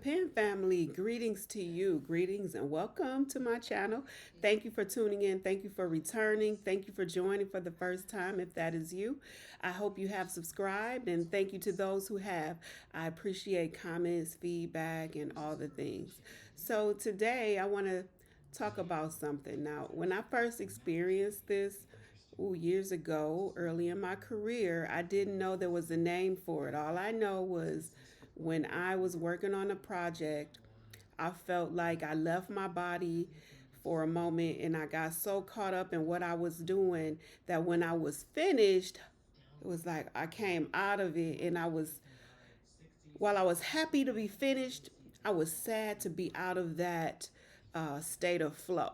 Pen family, greetings to you. Greetings and welcome to my channel. Thank you for tuning in. Thank you for returning. Thank you for joining for the first time if that is you. I hope you have subscribed and thank you to those who have. I appreciate comments, feedback, and all the things. So today I want to talk about something. Now, when I first experienced this, years ago, early in my career, I didn't know there was a name for it. All I know was when I was working on a project, I felt like I left my body for a moment and I got so caught up in what I was doing that when I was finished, it was like I came out of it and while I was happy to be finished, I was sad to be out of that state of flow.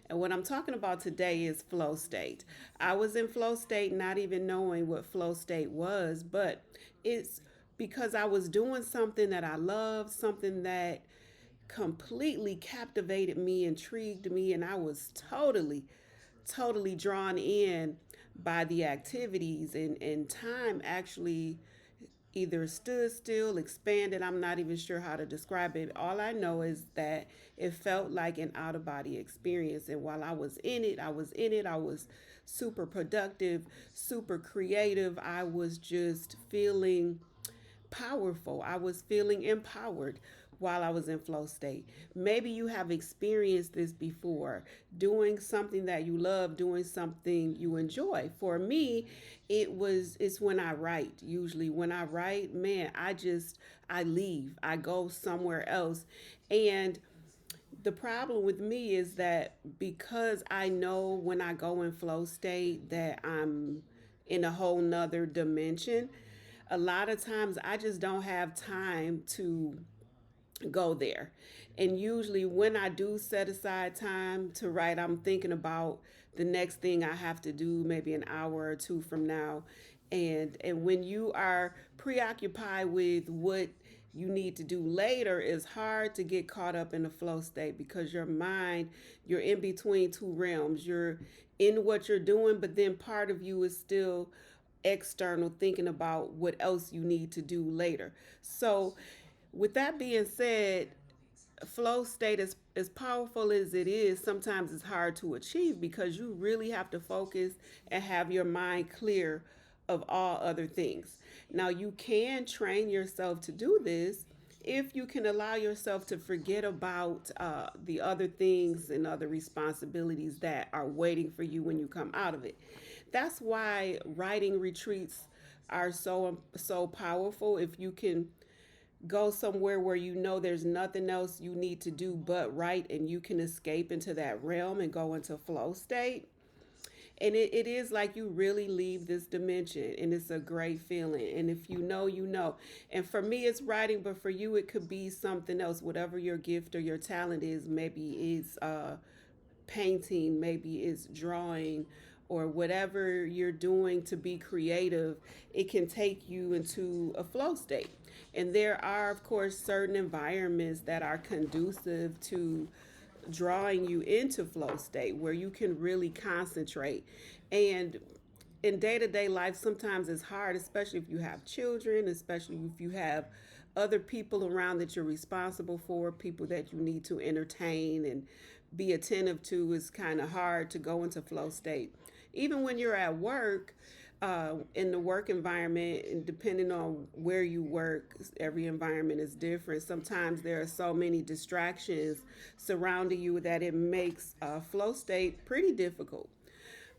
And what I'm talking about today is flow state. I was in flow state not even knowing what flow state was, but it's because I was doing something that I loved, something that completely captivated me, intrigued me, and I was totally drawn in by the activities and time actually either stood still, expanded. I'm not even sure how to describe it. All I know is that it felt like an out of body experience. And while I was in it, I was in it. I was super productive, super creative. I was just feeling powerful. I was feeling empowered while I was in flow state. Maybe you have experienced this before, doing something that you love, doing something you enjoy. For me, it's when I write. Usually when I write, man, I leave. I go somewhere else. And the problem with me is that because I know when I go in flow state that I'm in a whole nother dimension, a lot of times I just don't have time to go there. And usually, when I do set aside time to write, I'm thinking about the next thing I have to do, maybe an hour or two from now. And when you are preoccupied with what you need to do later, it's hard to get caught up in the flow state because your mind, you're in between two realms. You're in what you're doing, but then part of you is still external, thinking about what else you need to do later. So with that being said, flow state is as powerful as it is, sometimes it's hard to achieve because you really have to focus and have your mind clear of all other things. Now you can train yourself to do this if you can allow yourself to forget about the other things and other responsibilities that are waiting for you when you come out of it. That's why writing retreats are so powerful. If you can go somewhere where you know there's nothing else you need to do but write, and you can escape into that realm and go into flow state, and it is like you really leave this dimension, and it's a great feeling. And if you know, you know. And for me it's writing, but for you it could be something else. Whatever your gift or your talent is, maybe it's painting, maybe it's drawing, or whatever you're doing to be creative, it can take you into a flow state. And there are, of course, certain environments that are conducive to drawing you into flow state where you can really concentrate. And in day-to-day life, sometimes it's hard, especially if you have children, especially if you have other people around that you're responsible for, people that you need to entertain and be attentive to. Is kind of hard to go into flow state. Even when you're at work, in the work environment, and depending on where you work, every environment is different. Sometimes there are so many distractions surrounding you that it makes flow state pretty difficult.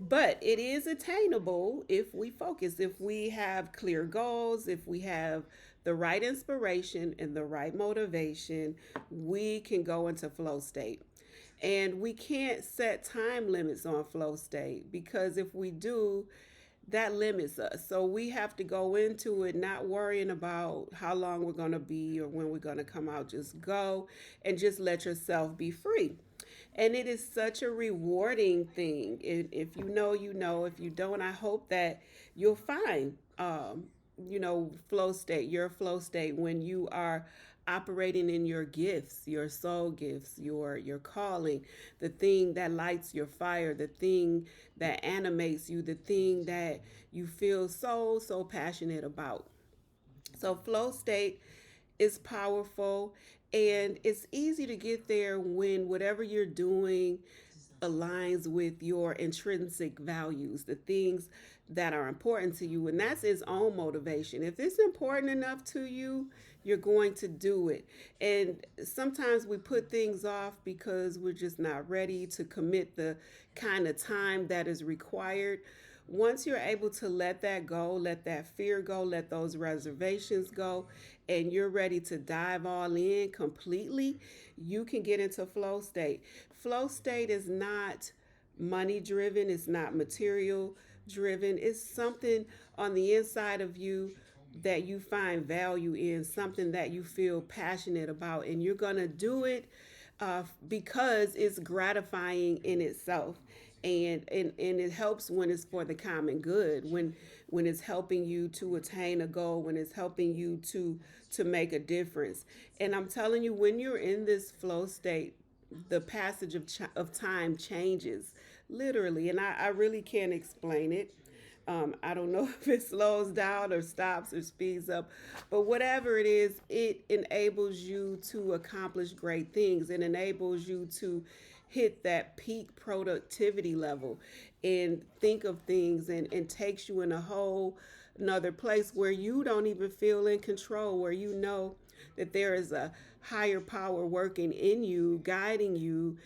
But it is attainable if we focus, if we have clear goals, if we have the right inspiration and the right motivation, we can go into flow state. And we can't set time limits on flow state because if we do, that limits us. So we have to go into it not worrying about how long we're going to be or when we're going to come out. Just go and just let yourself be free. And it is such a rewarding thing. If you know, you know. If you don't, I hope that you'll find, flow state, your flow state when you are operating in your gifts, your soul gifts, your calling, the thing that lights your fire, the thing that animates you, the thing that you feel so passionate about. So flow state It's powerful, and it's easy to get there when whatever you're doing aligns with your intrinsic values, the things that are important to you. And that's its own motivation. If it's important enough to you, you're going to do it. And sometimes we put things off because we're just not ready to commit the kind of time that is required. Once you're able to let that go, let that fear go, let those reservations go, and you're ready to dive all in completely, you can get into flow state. Flow state is not money driven, it's not material driven, it's something on the inside of you that you find value in, something that you feel passionate about, and you're going to do it because it's gratifying in itself. And it helps when it's for the common good, when it's helping you to attain a goal, when it's helping you to make a difference. And I'm telling you, when you're in this flow state, the passage of time changes literally, and I really can't explain it. I don't know if it slows down or stops or speeds up, but whatever it is, it enables you to accomplish great things. It enables you to hit that peak productivity level and think of things, and takes you in a whole another place where you don't even feel in control, where you know that there is a higher power working in you, guiding you,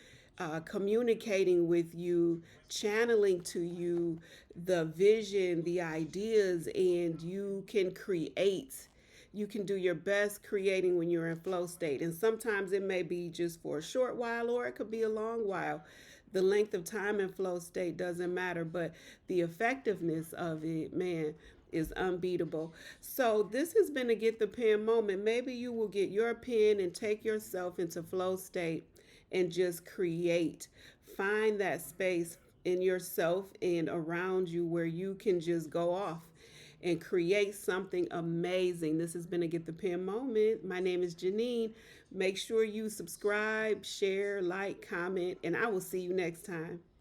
communicating with you, channeling to you the vision, the ideas, and you can create. You can do your best creating when you're in flow state. And sometimes it may be just for a short while, or it could be a long while. The length of time in flow state doesn't matter, but the effectiveness of it, man, is unbeatable. So this has been a get the pen moment. Maybe you will get your pen and take yourself into flow state and just create. Find that space in yourself and around you where you can just go off and create something amazing. This has been a Get the Pen moment. My name is Janine. Make sure you subscribe, share, like, comment, and I will see you next time.